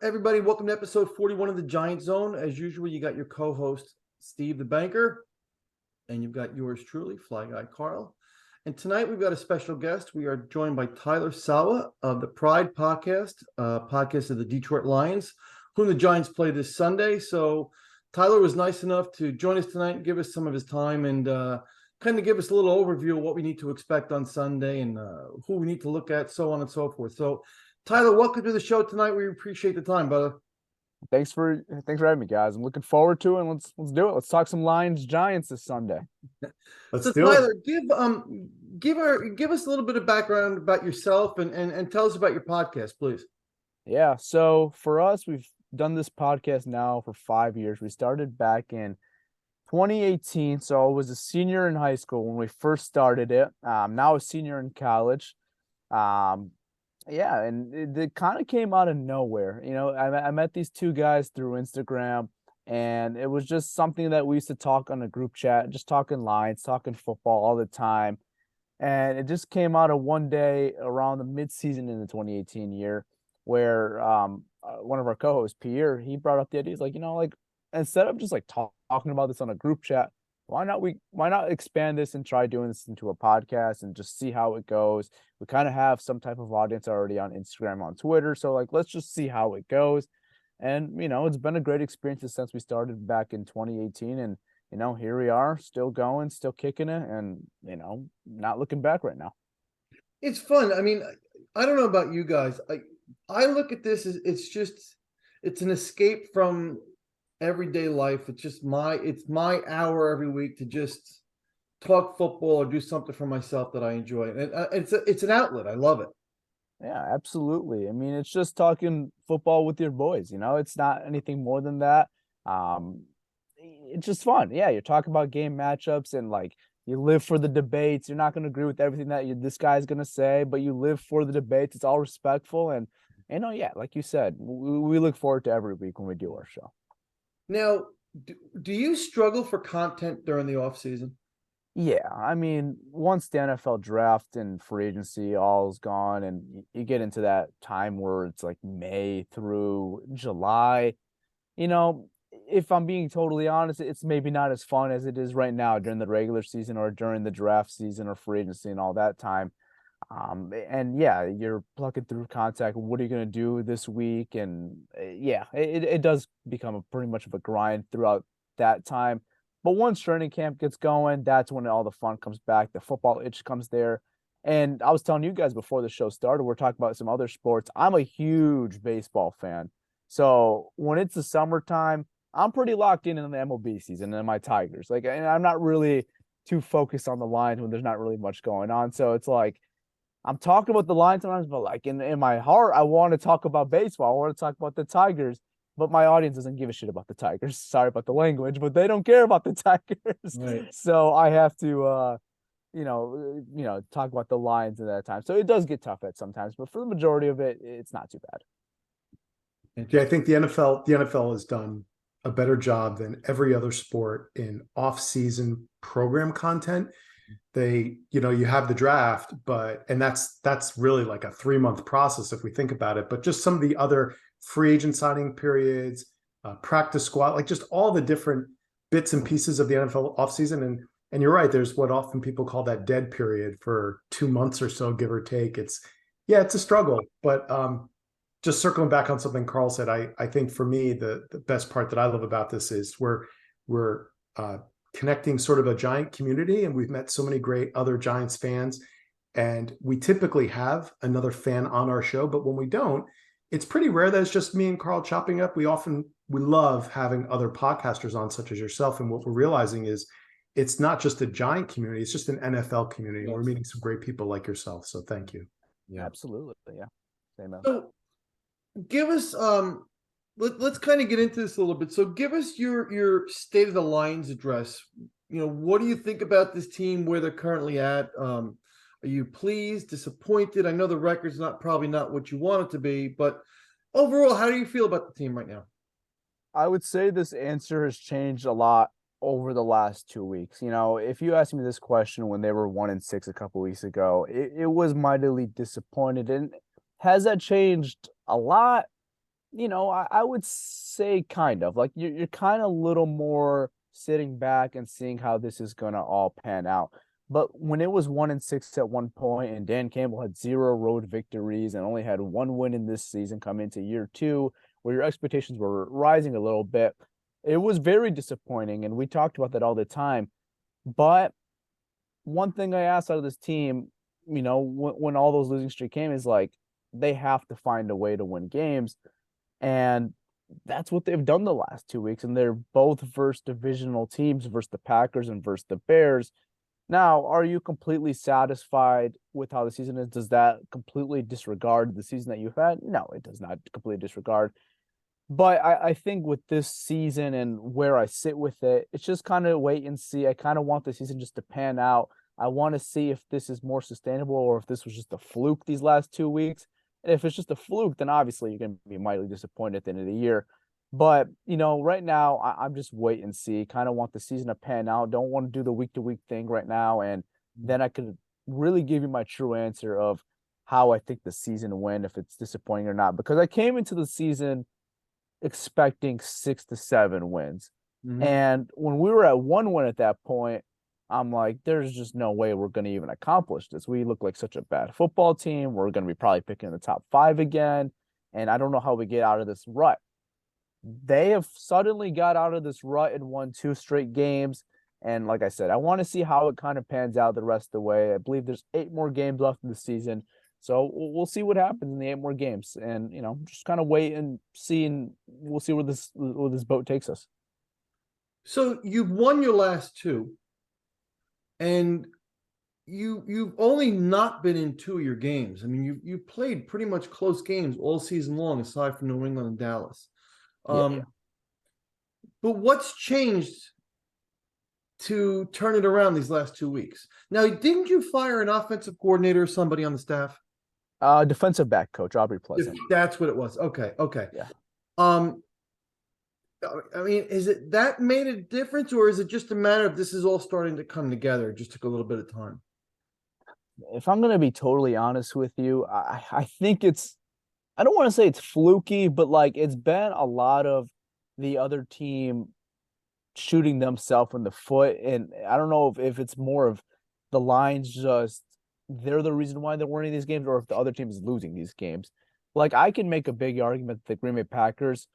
everybody. Welcome to episode 41 of the Giant Zone. As usual, you got your co-host, Steve the Banker, and you've got yours truly, Fly Guy Carl. And tonight we've got a special guest. We are joined by Tyler Sawa of the Pride podcast, podcast of the Detroit Lions, whom the Giants play this Sunday. So Tyler was nice enough to join us tonight and give us some of his time and kind of give us a little overview of what we need to expect on Sunday and who we need to look at, so on and so forth. So Tyler, welcome to the show tonight. We appreciate the time, brother. Thanks for having me, guys. I'm looking forward to it. And let's do it. Let's talk some Lions Giants this Sunday. Let's do Tyler, it. Give us a little bit of background about yourself and tell us about your podcast, please. Yeah. So for us, we've done this podcast now for 5 years. We started back in 2018. So I was a senior in high school when we first started it. Now a senior in college. Yeah, and it kind of came out of nowhere. You know, I met these two guys through Instagram, and it was just something that we used to talk on a group chat, just talking Lions, talking football all the time. And it just came out of one day around the midseason in the 2018 year where one of our co-hosts, Pierre, he brought up the idea. He's like, instead of just like talking about this on a group chat, why not expand this and try doing this into a podcast and just see how it goes? We kind of have some type of audience already on Instagram, on Twitter. So let's just see how it goes. And, it's been a great experience since we started back in 2018. And, here we are still going, still kicking it and, not looking back right now. It's fun. I mean, I don't know about you guys. I look at this as it's an escape from everyday life. It's my hour every week to just talk football or do something for myself that I enjoy, and it's an outlet. I love it. Yeah, absolutely. I mean, it's just talking football with your boys. It's not anything more than that. It's just fun. Yeah, you're talking about game matchups and you live for the debates. You're not going to agree with everything that this guy's going to say, but you live for the debates. It's all respectful, and yeah, like you said, we look forward to every week when we do our show. Now, do you struggle for content during the off season? Yeah, I mean, once the NFL draft and free agency all is gone, and you get into that time where it's like May through July, if I'm being totally honest, it's maybe not as fun as it is right now during the regular season or during the draft season or free agency and all that time. And yeah, you're plucking through contact. What are you going to do this week? And yeah, it does become pretty much of a grind throughout that time. But once training camp gets going, that's when all the fun comes back. The football itch comes there. And I was telling you guys before the show started, we're talking about some other sports. I'm a huge baseball fan. So when it's the summertime, I'm pretty locked in the MLB season and my Tigers. And I'm not really too focused on the Lions when there's not really much going on. So it's like, I'm talking about the Lions sometimes, but in my heart, I want to talk about baseball. I want to talk about the Tigers, but my audience doesn't give a shit about the Tigers. Sorry about the language, but they don't care about the Tigers. Right. So I have to, talk about the Lions at that time. So it does get tough at sometimes, but for the majority of it, it's not too bad. Yeah, I think the NFL has done a better job than every other sport in off-season program content. They, you have the draft, and that's really like a 3-month process if we think about it. But just some of the other free agent signing periods, practice squad, just all the different bits and pieces of the NFL offseason. And you're right, there's what often people call that dead period for 2 months or so, give or take. It's a struggle. But just circling back on something Carl said, I think for me, the best part that I love about this is we're connecting sort of a Giant community, and we've met so many great other Giants fans, and we typically have another fan on our show, but when we don't, it's pretty rare that it's just me and Carl chopping up. We love having other podcasters on, such as yourself, and what we're realizing is it's not just a Giant community, it's just an NFL community. Yes. We're meeting some great people like yourself, so thank you. Yeah, absolutely. Yeah. Same. So give us let's kind of get into this a little bit. So give us your State of the Lions address. What do you think about this team, where they're currently at? Are you pleased, disappointed? I know the record's probably not what you want it to be, but overall, how do you feel about the team right now? I would say this answer has changed a lot over the last 2 weeks. If you asked me this question when they were 1-6 a couple weeks ago, it was mightily disappointed. And has that changed a lot? I would say kind of like you're kind of a little more sitting back and seeing how this is gonna all pan out. But when it was 1-6 at one point, and Dan Campbell had 0 road victories and only had 1 win in this season come into year 2, where your expectations were rising a little bit, it was very disappointing. And we talked about that all the time. But one thing I asked out of this team, when all those losing streak came, is like they have to find a way to win games. And that's what they've done the last 2 weeks. And they're both versus divisional teams versus the Packers and versus the Bears. Now, are you completely satisfied with how the season is? Does that completely disregard the season that you've had? No, it does not completely disregard. But I think with this season and where I sit with it, it's just kind of wait and see. I kind of want the season just to pan out. I want to see if this is more sustainable or if this was just a fluke these last 2 weeks. And if it's just a fluke, then obviously you're going to be mightily disappointed at the end of the year. But, right now I'm just wait and see. Kind of want the season to pan out. Don't want to do the week to week thing right now. And then I could really give you my true answer of how I think the season went, if it's disappointing or not. Because I came into the season expecting 6 to 7 wins. Mhm. And when we were at 1 win at that point, I'm like, there's just no way we're going to even accomplish this. We look like such a bad football team. We're going to be probably picking the top 5 again. And I don't know how we get out of this rut. They have suddenly got out of this rut and won 2 straight games. And like I said, I want to see how it kind of pans out the rest of the way. I believe there's 8 more games left in the season. So we'll see what happens in the 8 more games, and just kind of wait and see, and we'll see where this boat takes us. So you've won your last 2, and you've only not been in 2 of your games. I mean, you played pretty much close games all season long, aside from New England and Dallas. Yeah. But what's changed to turn it around these last 2 weeks? Now, didn't you fire an offensive coordinator or somebody on the staff? Defensive back coach Aubrey Pleasant. That's what it was. Okay. Yeah. I mean, is it that made a difference, or is it just a matter of this is all starting to come together? It just took a little bit of time. If I'm gonna be totally honest with you, I think I don't want to say it's fluky, but like it's been a lot of the other team shooting themselves in the foot, and I don't know if it's more of the lines just they're the reason why they're winning these games, or if the other team is losing these games. Like I can make a big argument that the Green Bay Packers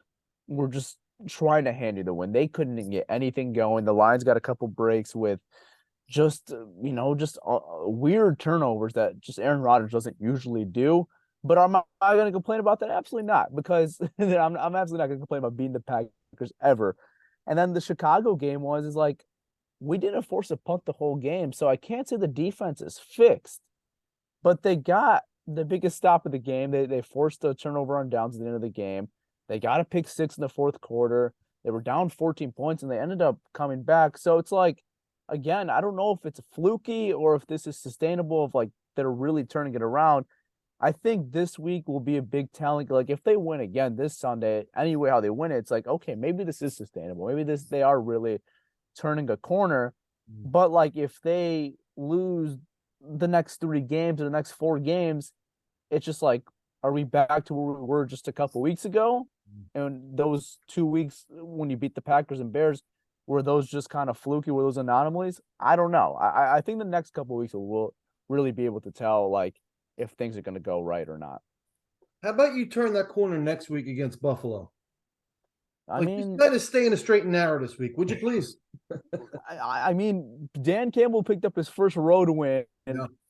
were just trying to hand you the win. They couldn't get anything going. The Lions got a couple breaks with just weird turnovers that just Aaron Rodgers doesn't usually do. But am I going to complain about that? Absolutely not, because I'm absolutely not going to complain about beating the Packers ever. And then the Chicago game is like we didn't force a punt the whole game, so I can't say the defense is fixed. But they got the biggest stop of the game. They forced a turnover on downs at the end of the game. They got a pick 6 in the fourth quarter. They were down 14 points, and they ended up coming back. So it's like, again, I don't know if it's fluky or if this is sustainable, if like they're really turning it around. I think this week will be a big telling. Like if they win again this Sunday, anyway, how they win it, it's like, okay, maybe this is sustainable. Maybe they are really turning a corner. But like if they lose the next 3 games or the next 4 games, it's just like, are we back to where we were just a couple weeks ago? And those 2 weeks when you beat the Packers and Bears, were those just kind of fluky? Were those anomalies? I don't know. I think the next couple of weeks we'll really be able to tell like if things are going to go right or not. How about you turn that corner next week against Buffalo? I mean, just kind of stay in a straight and narrow this week, would you please? I mean, Dan Campbell picked up his first road win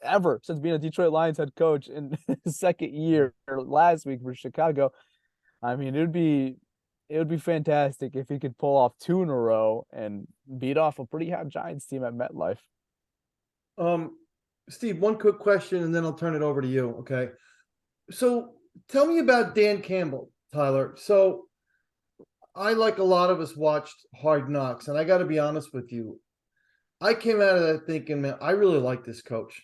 ever since being a Detroit Lions head coach in his second year last week for Chicago. I mean, it would be fantastic if he could pull off 2 in a row and beat off a pretty hot Giants team at MetLife. Steve, one quick question, and then I'll turn it over to you. Okay. So tell me about Dan Campbell, Tyler. So I, like a lot of us, watched Hard Knocks, and I got to be honest with you. I came out of that thinking, man, I really like this coach.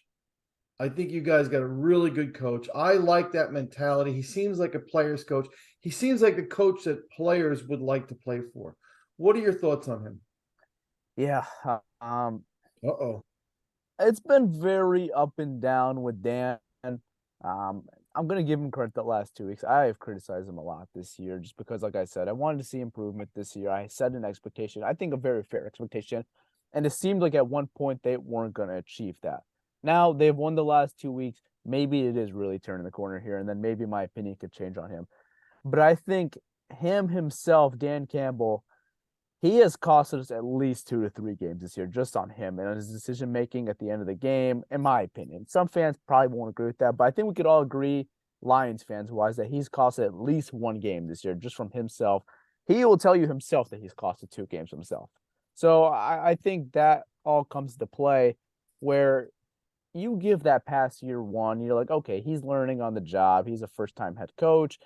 I think you guys got a really good coach. I like that mentality. He seems like a player's coach. He seems like a coach that players would like to play for. What are your thoughts on him? Yeah. Uh-oh. It's been very up and down with Dan. I'm gonna give him credit the last 2 weeks. I have criticized him a lot this year just because, like I said, I wanted to see improvement this year. I set an expectation, I think a very fair expectation, and it seemed like at one point they weren't gonna achieve that. Now they've won the last 2 weeks. Maybe it is really turning the corner here, and then maybe my opinion could change on him. But I think himself, Dan Campbell, he has cost us at least 2 to 3 games this year just on him and his decision making at the end of the game, in my opinion. Some fans probably won't agree with that, but I think we could all agree, Lions fans wise, that he's cost at least 1 game this year just from himself. He will tell you himself that he's costed 2 games himself. So I think that all comes to play where you give that past year one, you're like, okay, he's learning on the job. He's a first time head coach.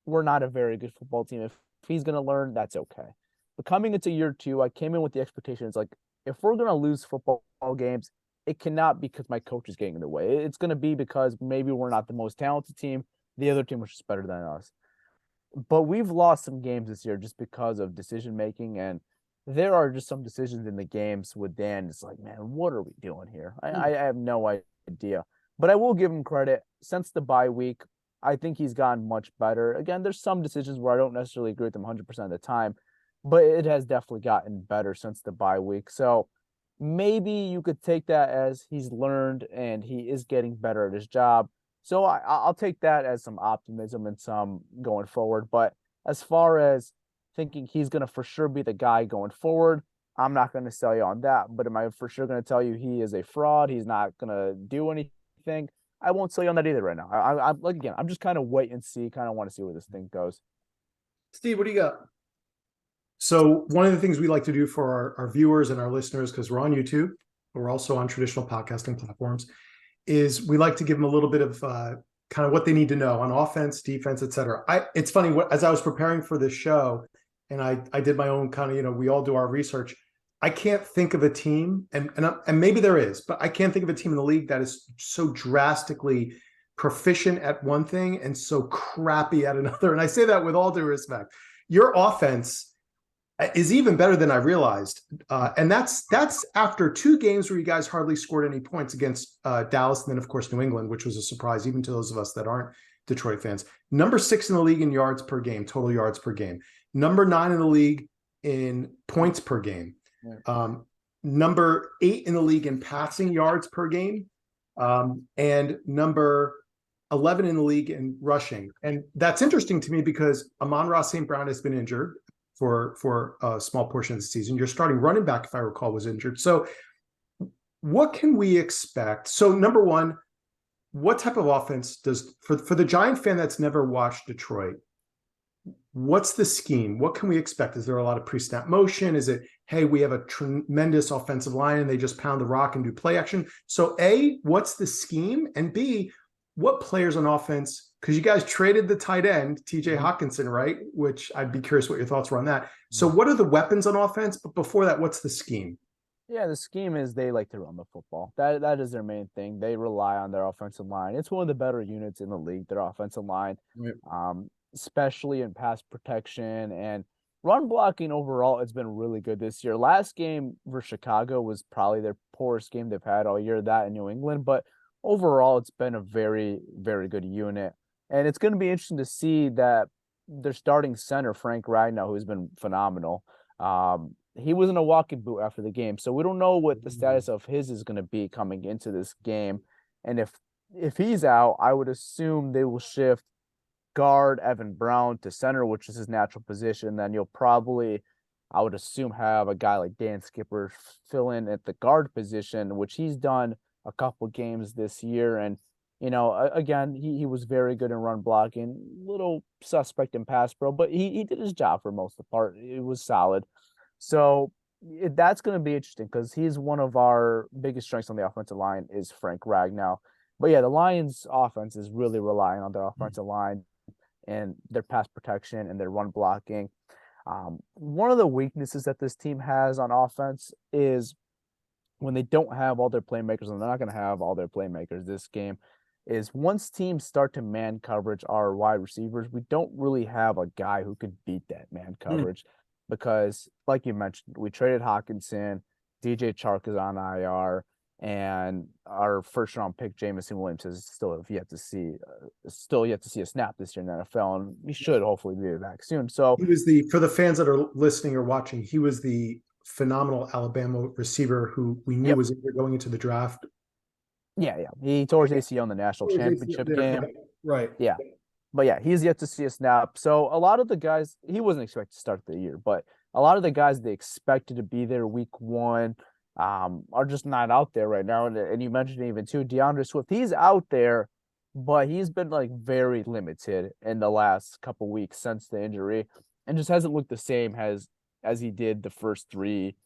We're not a very good football team. If he's going to learn, that's okay. But coming into year two, I came in with the expectations like, if we're going to lose football games, it cannot be because my coach is getting in the way. It's going to be because maybe we're not the most talented team. The other team was just better than us. But we've lost some games this year just because of decision making. And there are just some decisions in the games with Dan. It's like, man, what are we doing here? I have no idea. But I will give him credit. Since the bye week, I think he's gotten much better. Again, there's some decisions where I don't necessarily agree with him 100% of the time, but it has definitely gotten better since the bye week. So maybe you could take that as he's learned and he is getting better at his job. So I'll take that as some optimism and some going forward. But as far as thinking he's going to for sure be the guy going forward, I'm not going to sell you on that. But am I for sure going to tell you he is a fraud? He's not going to do anything. I won't sell you on that either right now. I'm like, again, I'm just kind of wait and see, kind of want to see where this thing goes. Steve, what do you got? So one of the things we like to do for our viewers and our listeners, because we're on YouTube, but we're also on traditional podcasting platforms, is we like to give them a little bit of kind of what they need to know on offense, defense, et cetera. It's funny, as I was preparing for this show, and I did my own kind of, we all do our research. I can't think of a team, and maybe there is, but I can't think of a team in the league that is so drastically proficient at one thing and so crappy at another. And I say that with all due respect. Your offense is even better than I realized. And that's after 2 games where you guys hardly scored any points against Dallas, and then, of course, New England, which was a surprise, even to those of us that aren't Detroit fans. Number 6 in the league in yards per game, total yards per game. Number 9 in the league in points per game. Number 8 in the league in passing yards per game, and number 11 in the league in rushing. And that's interesting to me because Amon-Ra St. Brown has been injured for a small portion of the season. Your starting running back, if I recall, was injured. So what can we expect? So number one, what type of offense does, for the Giant fan that's never watched Detroit, what's the scheme? What can we expect? Is there a lot of pre-snap motion? Is it, hey, we have a tremendous offensive line and they just pound the rock and do play action? So A, what's the scheme? And B, what players on offense, because you guys traded the tight end, TJ Hawkinson, right? Which I'd be curious what your thoughts were on that. So what are the weapons on offense? But before that, what's the scheme? Yeah, the scheme is they like to run the football. That is their main thing. They rely on their offensive line. It's one of the better units in the league, their offensive line, especially in pass protection and run blocking overall. It's been really good this year. Last game for Chicago was probably their poorest game they've had all year, that in New England. But overall, it's been a very, very good unit. And it's going to be interesting to see that their starting center, Frank Ragnow, who's been phenomenal, he was in a walking boot after the game. So we don't know what the status of his is going to be coming into this game. And if he's out, I would assume they will shift guard Evan Brown to center, which is his natural position. Then you'll probably, I would assume, have a guy like Dan Skipper fill in at the guard position, which he's done a couple games this year. And, again, he was very good in run blocking, little suspect in pass pro, but he did his job for most of the part. It was solid. So that's going to be interesting because he's one of our biggest strengths on the offensive line is Frank Ragnow. But yeah, the Lions offense is really relying on their offensive line and their pass protection and their run blocking. One of the weaknesses that this team has on offense is when they don't have all their playmakers, and they're not going to have all their playmakers this game, is once teams start to man coverage our wide receivers, we don't really have a guy who could beat that man coverage because, like you mentioned, we traded Hawkinson, DJ Chark is on IR, And our first round pick, Jamison Williams, has still yet to see a snap this year in the NFL, and he should hopefully be back soon. So He was for the fans that are listening or watching, he was the phenomenal Alabama receiver who we knew yep, was either going into the draft. yeah, he tore his ACL in the national championship game. Right. Yeah. But yeah, he's yet to see a snap. So a lot of the guys, he wasn't expected to start the year, but a lot of the guys they expected to be there week one are just not out there right now. And you mentioned it even too, DeAndre Swift, he's out there, but he's been like very limited in the last couple weeks since the injury, and just hasn't looked the same as he did the first 3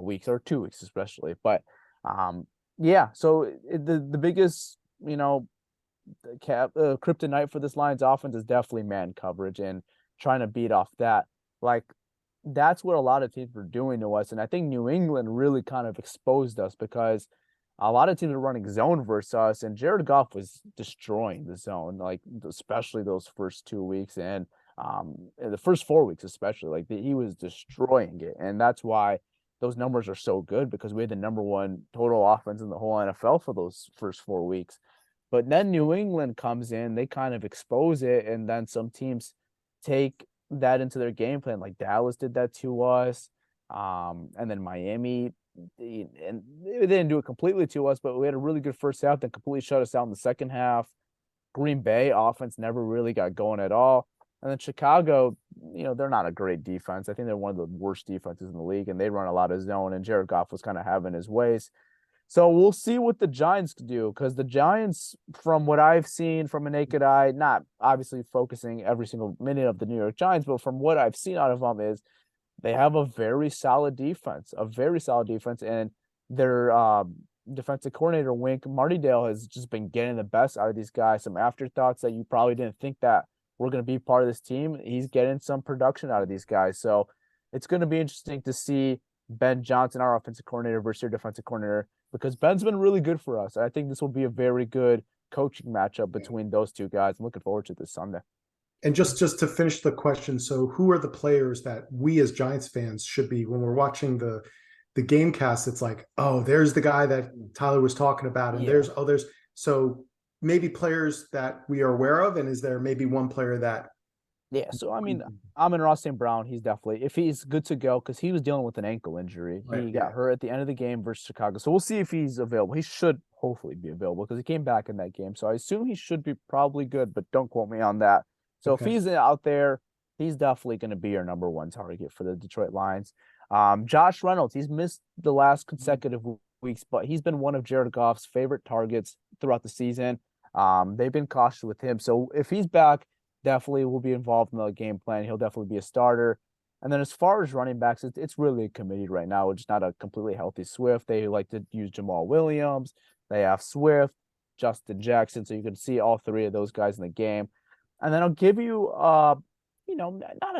weeks or 2 weeks especially. But yeah, so the biggest kryptonite for this Lions offense is definitely man coverage and trying to beat off that. Like, that's what a lot of teams were doing to us. And I think New England really kind of exposed us because a lot of teams were running zone versus us, and Jared Goff was destroying the zone, like especially those first 2 weeks and the first 4 weeks, especially. Like he was destroying it. And that's why those numbers are so good, because we had the number one total offense in the whole NFL for those first 4 weeks. But then New England comes in, they kind of expose it, and then some teams take that into their game plan. Like Dallas did that to us, and then Miami, and they didn't do it completely to us, but we had a really good first half, then completely shut us out in the second half. Green Bay offense never really got going at all. And then Chicago, they're not a great defense. I think they're one of the worst defenses in the league, and they run a lot of zone, and Jared Goff was kind of having his ways. So we'll see what the Giants do, because the Giants, from what I've seen from a naked eye, not obviously focusing every single minute of the New York Giants, but from what I've seen out of them is they have a very solid defense, and their defensive coordinator, Wink Martindale, has just been getting the best out of these guys. Some afterthoughts that you probably didn't think that were going to be part of this team. He's getting some production out of these guys. So it's going to be interesting to see Ben Johnson, our offensive coordinator, versus your defensive coordinator, because Ben's been really good for us. I think this will be a very good coaching matchup between those two guys. I'm looking forward to this Sunday. And just to finish the question, so who are the players that we as Giants fans should be when we're watching the game cast? It's like, oh, there's the guy that Tyler was talking about, and there's so maybe players that we are aware of, and is there maybe one player that? Yeah, so I mean, Amon-Ra St. Brown, he's definitely, if he's good to go, because he was dealing with an ankle injury. He got hurt at the end of the game versus Chicago. So we'll see if he's available. He should hopefully be available, because he came back in that game. So I assume he should be probably good, but don't quote me on that. So if he's out there, he's definitely going to be your number one target for the Detroit Lions. Josh Reynolds, he's missed the last consecutive weeks, but he's been one of Jared Goff's favorite targets throughout the season. They've been cautious with him. So if he's back, definitely will be involved in the game plan. He'll definitely be a starter. And then as far as running backs, it's really a committee right now. It's not a completely healthy Swift. They like to use Jamal Williams. They have Swift, Justin Jackson. So you can see all three of those guys in the game. And then I'll give you, not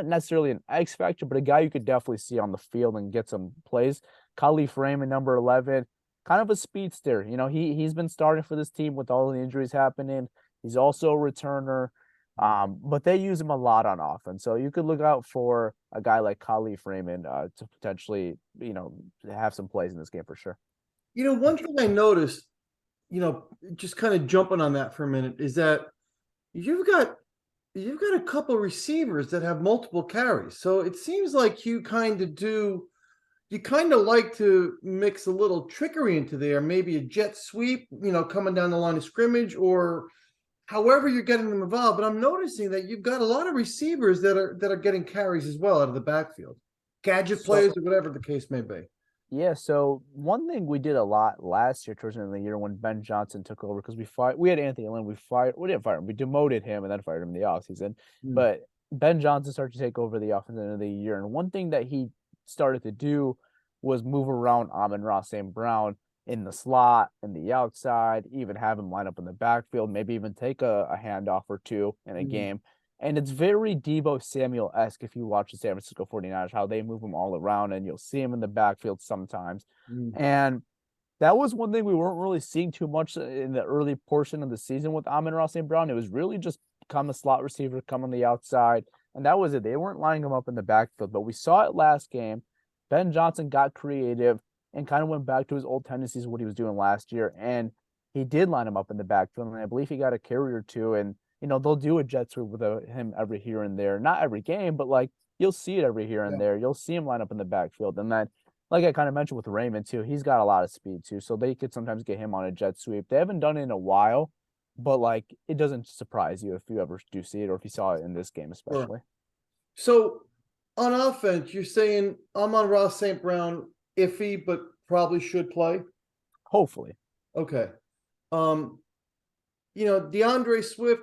necessarily an X factor, but a guy you could definitely see on the field and get some plays. Khalif Raymond, number 11, kind of a speedster. He's been starting for this team with all the injuries happening. He's also a returner. But they use him a lot on offense. So you could look out for a guy like Khalif Raymond to potentially, have some plays in this game for sure. One thing I noticed, just kind of jumping on that for a minute, is that you've got a couple receivers that have multiple carries. So it seems like you kind of like to mix a little trickery into there, maybe a jet sweep, coming down the line of scrimmage, or however you're getting them involved. But I'm noticing that you've got a lot of receivers that are getting carries as well out of the backfield, gadget plays or whatever the case may be. Yeah, so one thing we did a lot last year towards the end of the year when Ben Johnson took over, because we had Anthony Lynn, we didn't fire him, we demoted him and then fired him in the offseason. But Ben Johnson started to take over the offense at the end of the year. And one thing that he started to do was move around Amon-Ra St. Brown in the slot, in the outside, even have him line up in the backfield, maybe even take a handoff or two in a game. And it's very Deebo Samuel-esque if you watch the San Francisco 49ers, how they move him all around, and you'll see him in the backfield sometimes. And that was one thing we weren't really seeing too much in the early portion of the season with Amon-Ra St. Brown. It was really just come a slot receiver, come on the outside, and that was it. They weren't lining him up in the backfield, but we saw it last game. Ben Johnson got creative. and kind of went back to his old tendencies, what he was doing last year. And he did line him up in the backfield, and I believe he got a carry or two. And they'll do a jet sweep with him every here and there, not every game, but like you'll see it every here and there. You'll see him line up in the backfield, and then, like I kind of mentioned with Raymond too, he's got a lot of speed too, so they could sometimes get him on a jet sweep. They haven't done it in a while, but like it doesn't surprise you if you ever do see it, or if you saw it in this game especially. Sure. So on offense, you're saying Amon-Ra St. Brown iffy, but probably should play. Hopefully. Okay. DeAndre Swift,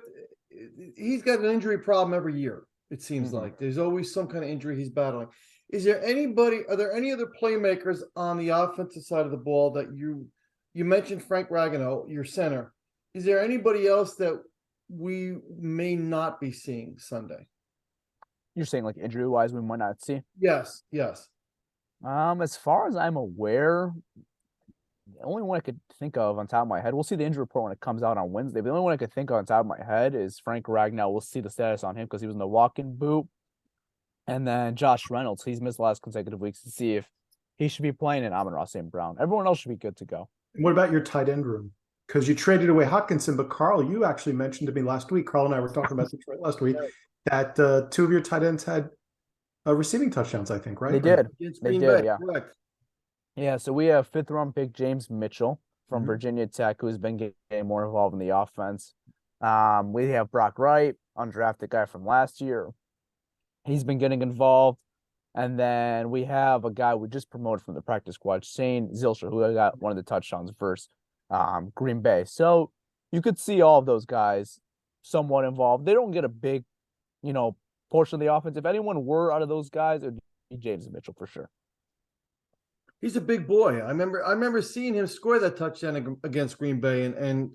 he's got an injury problem every year. It seems like there's always some kind of injury he's battling. Are there any other playmakers on the offensive side of the ball that you mentioned Frank Ragnow, your center? Is there anybody else that we may not be seeing Sunday? You're saying like injury wise, we might not see? Yes. As far as I'm aware, the only one I could think of on top of my head, we'll see the injury report when it comes out on Wednesday. But the only one I could think of on top of my head is Frank Ragnow. We'll see the status on him because he was in the walk-in boot. And then Josh Reynolds, he's missed the last consecutive weeks, to see if he should be playing in Amon-Ra St. Brown. Everyone else should be good to go. What about your tight end room? Because you traded away Hockenson, but Carl, you actually mentioned to me last week, Carl and I were talking about Detroit last week, that two of your tight ends had receiving touchdowns, I think, right? They did. They did, yeah. Correct. Yeah, so we have fifth-round pick James Mitchell from Virginia Tech, who's been getting more involved in the offense. We have Brock Wright, undrafted guy from last year. He's been getting involved. And then we have a guy we just promoted from the practice squad, Shane Zilsher, who got one of the touchdowns versus Green Bay. So you could see all of those guys somewhat involved. They don't get a big, portion of the offense. If anyone were out of those guys, it would be James Mitchell for sure. He's a big boy. I remember seeing him score that touchdown against Green Bay, and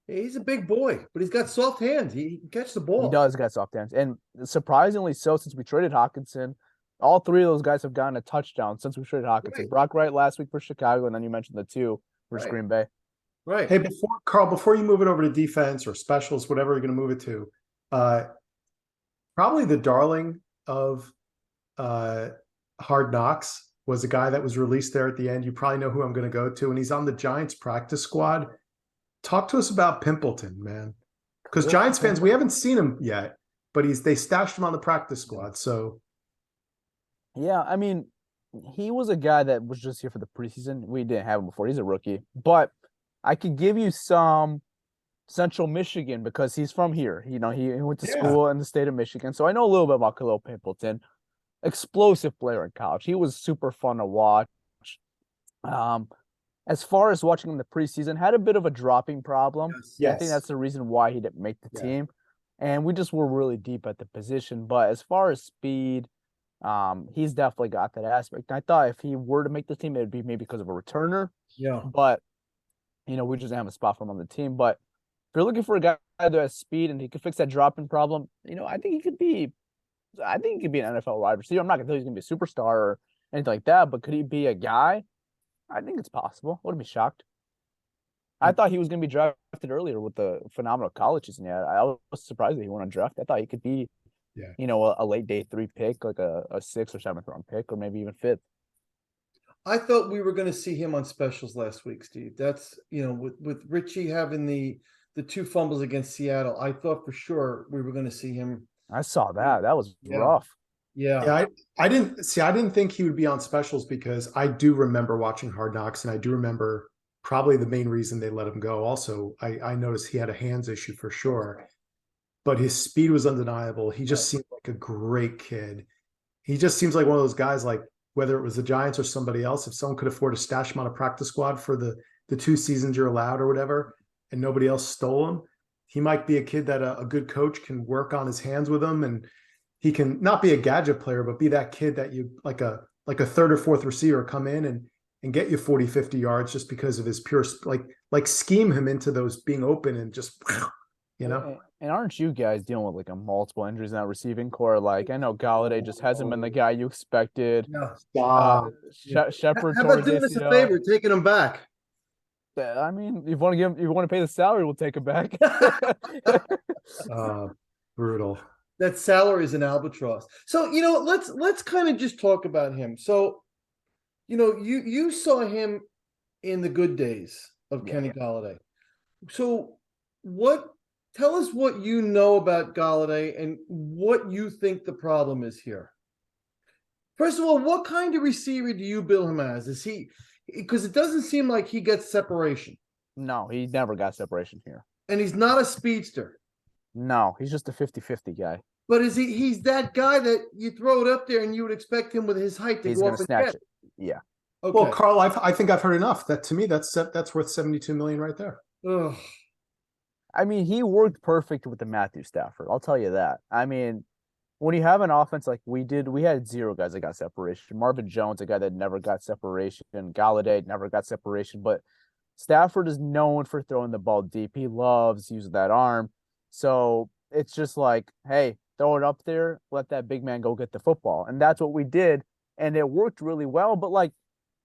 he's a big boy, but he's got soft hands. He can catch the ball. He does got soft hands, and surprisingly so, since we traded Hockenson, all three of those guys have gotten a touchdown since we traded Hockenson. Right. Brock Wright last week for Chicago, and then you mentioned the two versus Green Bay. Right. Hey, before you move it over to defense or specials, whatever you're going to move it to, probably the darling of Hard Knocks was a guy that was released there at the end. You probably know who I'm going to go to, and he's on the Giants practice squad. Talk to us about Pimpleton, man, because Giants fans, we haven't seen him yet, but they stashed him on the practice squad. So, yeah, I mean, he was a guy that was just here for the preseason. We didn't have him before. He's a rookie, but I could give you some Central Michigan because he's from here. He went to school in the state of Michigan, so I know a little bit about Khalil Pimpleton. Explosive player in college. He was super fun to watch. As far as watching him in the preseason, had a bit of a dropping problem. Yes. I think that's the reason why he didn't make the team. And we just were really deep at the position. But as far as speed, he's definitely got that aspect. And I thought if he were to make the team, it would be maybe because of a returner. Yeah. But, we just didn't have a spot for him on the team. But if you're looking for a guy that has speed and he could fix that dropping problem, I think he could be an NFL wide receiver. I'm not going to tell you he's going to be a superstar or anything like that, but could he be a guy? I think it's possible. Wouldn't be shocked. I thought he was going to be drafted earlier with the phenomenal college season. Yeah, I was surprised that he went undrafted. I thought he could be, a late day 3 pick, like a 6th or 7th round pick, or maybe even 5th. I thought we were going to see him on specials last week, Steve. That's with Richie having the 2 fumbles against Seattle. I thought for sure we were going to see him. I saw that. That was rough. Yeah. I didn't think he would be on specials because I do remember watching Hard Knocks, and I do remember probably the main reason they let him go. Also, I noticed he had a hands issue for sure, but his speed was undeniable. He just seemed like a great kid. He just seems like one of those guys, like whether it was the Giants or somebody else, if someone could afford to stash him on a practice squad for the 2 seasons you're allowed or whatever, and nobody else stole him, he might be a kid that a good coach can work on his hands with him, and he can not be a gadget player, but be that kid that you like a 3rd or 4th receiver come in and get you 40, 50 yards just because of his pure, like scheme him into those being open and just, And aren't you guys dealing with like a multiple injuries in that receiving core? Like I know Galladay just hasn't been the guy you expected. Shepard. How about doing us a favor, taking him back? I mean, if you want to pay the salary, we'll take him back. Brutal. That salary is an albatross. So, let's kind of just talk about him. So you saw him in the good days of Yeah, Kenny yeah. Golladay. So tell us what you know about Golladay and what you think the problem is here. First of all, what kind of receiver do you bill him as? Is he, because it doesn't seem like he gets separation, No, he never got separation here. and he's not a speedster. No, he's just a 50-50 guy. But he's that guy that you throw it up there and you would expect him with his height to He's go gonna up and snatch get it. Yeah. it. Well, Okay. Carl, I think I've heard enough. That to me, that's worth 72 million right there. Ugh. I mean, he worked perfect with the Matthew Stafford. I'll tell you that. I mean, when you have an offense like we did, we had 0 guys that got separation. Marvin Jones, a guy that never got separation. Golladay never got separation. But Stafford is known for throwing the ball deep. He loves using that arm. So it's just like, hey, throw it up there, let that big man go get the football. And that's what we did. And it worked really well. But like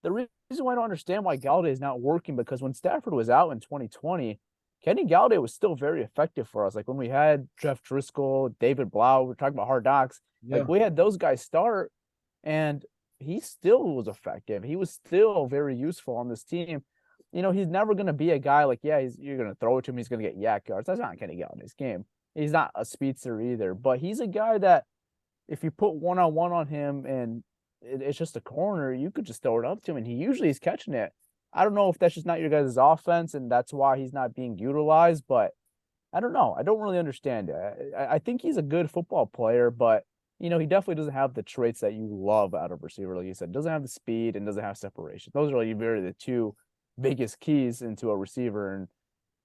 the reason why I don't understand why Golladay is not working, because when Stafford was out in 2020, Kenny Golladay was still very effective for us. Like when we had Jeff Driscoll, David Blau, we're talking about Hard Knocks. Yeah. Like we had those guys start, and he still was effective. He was still very useful on this team. He's never going to be a guy like, yeah, you're going to throw it to him, he's going to get yak yards. That's not Kenny Galladay's game. He's not a speedster either, but he's a guy that if you put one-on-one on him and it's just a corner, you could just throw it up to him, and he usually is catching it. I don't know if that's just not your guys' offense and that's why he's not being utilized, but I don't know. I don't really understand it. I think he's a good football player, but he definitely doesn't have the traits that you love out of receiver. Like you said, doesn't have the speed and doesn't have separation. Those are like really the 2 biggest keys into a receiver, and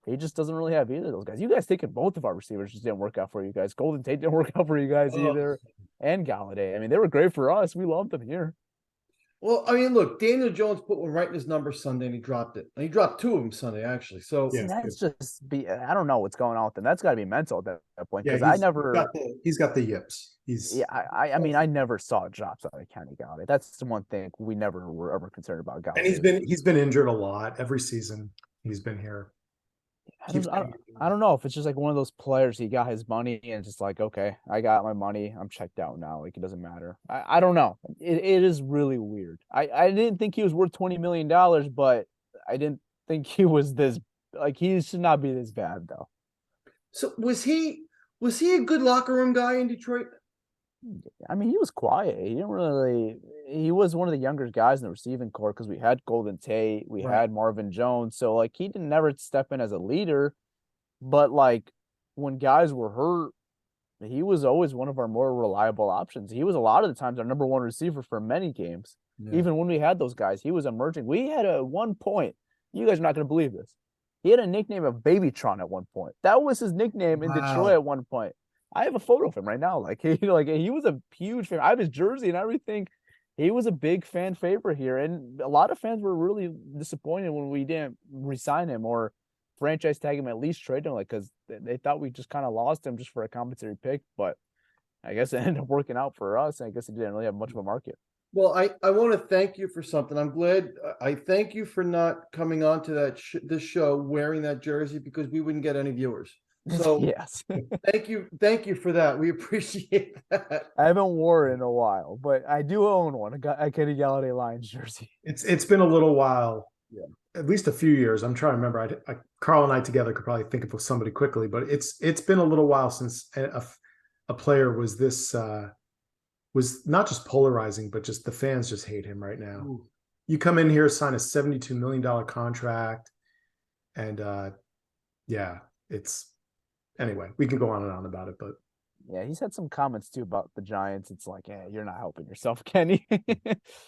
he just doesn't really have either of those guys. You guys thinking both of our receivers just didn't work out for you guys. Golden Tate didn't work out for you guys either, and Golladay. I mean, they were great for us. We loved them here. Well, I mean, look, Daniel Jones put one right in his number Sunday, and he dropped it. And he dropped 2 of them Sunday, actually. So See, that's just I don't know what's going on with them. That's got to be mental at that point, because Yeah, I never. he's got the yips. I mean, I never saw drops out of Kenny Golladay. That's the one thing we never were ever concerned about Golladay. And he's been injured a lot every season. He's been here. I don't know if it's just like one of those players, he got his money and it's just like, okay, I got my money, I'm checked out now. Like it doesn't matter. I don't know. It is really weird. I didn't think he was worth $20 million, but I didn't think he was this, like he should not be this bad though. So was he a good locker room guy in Detroit? I mean, he was quiet. He was one of the younger guys in the receiving corps because we had Golden Tate, we had Marvin Jones. So like he didn't never step in as a leader, but like when guys were hurt, he was always one of our more reliable options. He was a lot of the times our number 1 receiver for many games. Yeah. Even when we had those guys, he was emerging. We had a one point. You guys are not going to believe this. He had a nickname of Babytron at one point. That was his nickname in Detroit at one point. I have a photo of him right now. Like he was a huge fan. I have his jersey and everything. He was a big fan favorite here, and a lot of fans were really disappointed when we didn't re-sign him or franchise tag him, at least trade him, like because they thought we just kind of lost him just for a compensatory pick. But I guess it ended up working out for us. And I guess it didn't really have much of a market. Well, I want to thank you for something. I'm glad. I thank you for not coming on to this show wearing that jersey because we wouldn't get any viewers. So yes, thank you for that. We appreciate that. I haven't worn it in a while, but I do own one. A Kenny Golladay Lions jersey. It's been a little while, at least a few years. I'm trying to remember. Carl and I together could probably think of somebody quickly, but it's been a little while since a player was this was not just polarizing, but just the fans just hate him right now. Ooh. You come in here, sign a $72 million contract, and it's. Anyway, we can go on and on about it, but yeah, he's had some comments too about the Giants. It's like, yeah, you're not helping yourself, Kenny.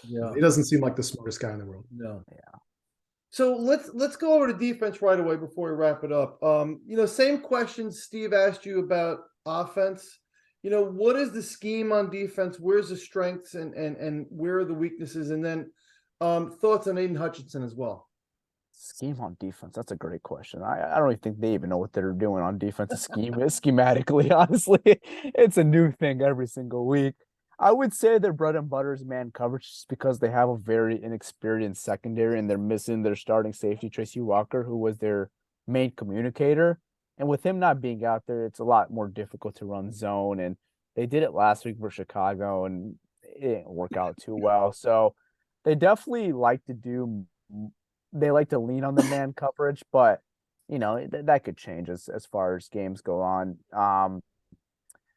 Yeah, he doesn't seem like the smartest guy in the world. No. Yeah. So let's go over to defense right away before we wrap it up. Same question Steve asked you about offense. What is the scheme on defense? Where's the strengths and where are the weaknesses? And then thoughts on Aiden Hutchinson as well. Scheme on defense. That's a great question. I don't even think they even know what they're doing on defensive schematically. Honestly, it's a new thing every single week. I would say their bread and butter is man coverage just because they have a very inexperienced secondary and they're missing their starting safety, Tracy Walker, who was their main communicator. And with him not being out there, it's a lot more difficult to run zone. And they did it last week for Chicago and it didn't work out too well. So they definitely like to they like to lean on the man coverage, but that could change as far as games go on.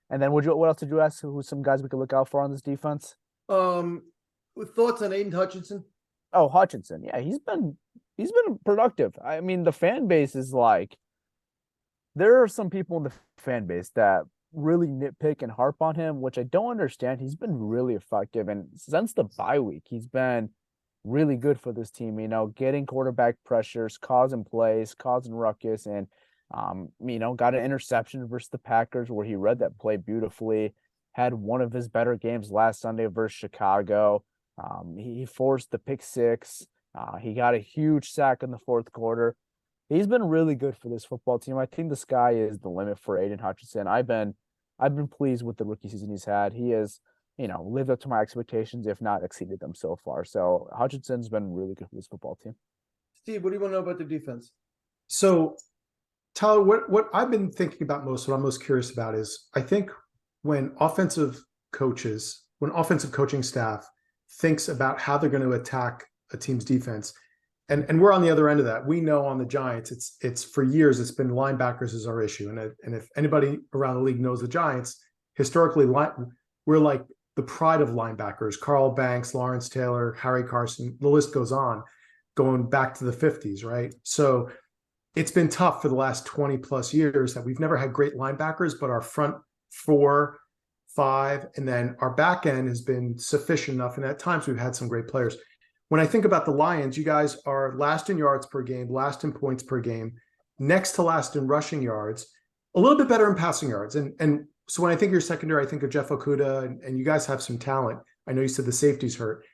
And then what else did you ask? Who's some guys we could look out for on this defense? With thoughts on Aiden Hutchinson? Oh, Hutchinson. Yeah, he's been productive. I mean, the fan base is like, there are some people in the fan base that really nitpick and harp on him, which I don't understand. He's been really effective, and since the bye week, he's been really good for this team. Getting quarterback pressures, causing plays, causing ruckus, and got an interception versus the Packers where he read that play beautifully. Had one of his better games last Sunday versus Chicago. He forced the pick six. He got a huge sack in the fourth quarter. He's been really good for this football team. I think the sky is the limit for Aiden Hutchinson. I've been pleased with the rookie season he's had. He has, lived up to my expectations, if not exceeded them so far. So Hutchinson's been really good for this football team. Steve, what do you want to know about the defense? So, Tyler, what I've been thinking about most, what I'm most curious about is, I think when offensive coaching staff thinks about how they're going to attack a team's defense, and we're on the other end of that. We know on the Giants, it's for years it's been linebackers is our issue, and if anybody around the league knows the Giants, historically we're like the pride of linebackers: Carl Banks, Lawrence Taylor, Harry Carson. The list goes on, going back to the 50s, right? So it's been tough for the last 20 plus years that we've never had great linebackers, but our front 4, 5, and then our back end has been sufficient enough. And at times we've had some great players. When I think about the Lions, you guys are last in yards per game, last in points per game, next to last in rushing yards, a little bit better in passing yards. And so when I think of your secondary, I think of Jeff Okudah, and you guys have some talent. I know you said the safety's hurt.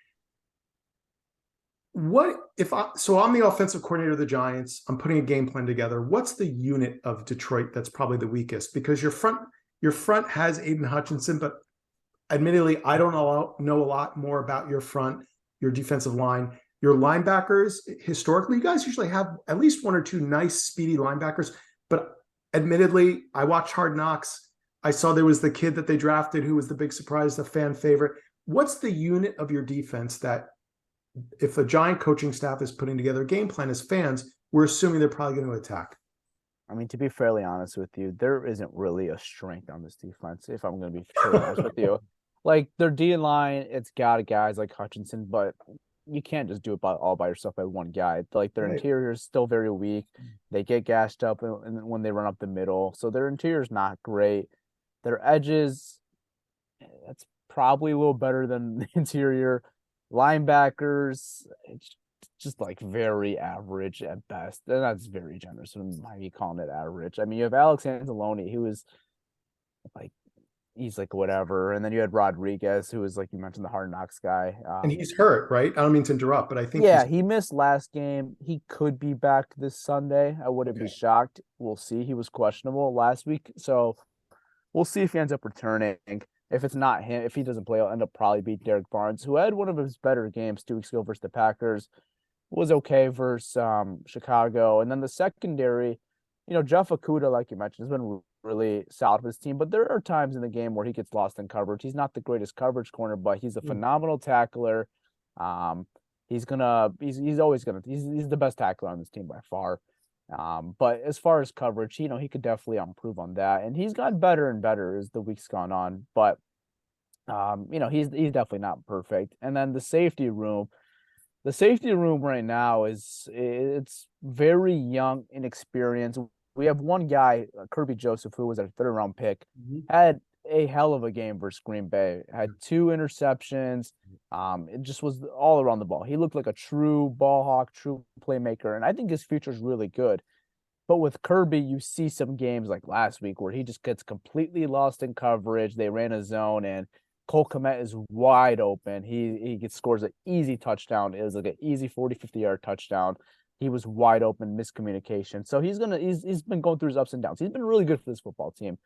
I'm the offensive coordinator of the Giants. I'm putting a game plan together. What's the unit of Detroit that's probably the weakest? Because your front has Aiden Hutchinson, but admittedly, I don't know a lot more about your front, your defensive line. Your linebackers, historically, you guys usually have at least 1 or 2 nice, speedy linebackers. But admittedly, I watched Hard Knocks. I saw there was the kid that they drafted who was the big surprise, the fan favorite. What's the unit of your defense that, if a Giant coaching staff is putting together a game plan as fans, we're assuming they're probably going to attack? I mean, to be fairly honest with you, there isn't really a strength on this defense, if I'm going to be fairly honest with you. Like, their D line, it's got guys like Hutchinson, but you can't just do it all by yourself by one guy. Like, their interior is still very weak. They get gashed up when they run up the middle. So their interior is not great. Their edges, that's probably a little better than the interior. Linebackers, it's just like very average at best. And that's very generous. Might be calling it average. I mean, you have Alex Anzalone, who is like, he's like whatever. And then you had Rodriguez, who was, like you mentioned, the Hard Knocks guy. And he's hurt, right? I don't mean to interrupt, but I think he missed last game. He could be back this Sunday. I wouldn't be shocked. We'll see. He was questionable last week. So we'll see if he ends up returning. If it's not him, if he doesn't play, I'll end up probably beat Derek Barnes, who had one of his better games 2 weeks ago versus the Packers. Was okay versus Chicago. And then the secondary, Jeff Okudah, like you mentioned, has been really solid for this team. But there are times in the game where he gets lost in coverage. He's not the greatest coverage corner, but he's a phenomenal tackler. He's the best tackler on this team by far. But as far as coverage, he could definitely improve on that. And he's gotten better and better as the week's gone on. But he's definitely not perfect. And then the safety room right now it's very young, inexperienced. We have one guy, Kirby Joseph, who was a 3rd round pick, had a hell of a game versus Green Bay, had 2 interceptions. It just was all around the ball. He looked like a true ball hawk, true playmaker. And I think his future is really good. But with Kirby, you see some games like last week where he just gets completely lost in coverage. They ran a zone and Cole Kmet is wide open. He scores an easy touchdown. It was like an easy 40, 50-yard touchdown. He was wide open, miscommunication. So he's been going through his ups and downs. He's been really good for this football team.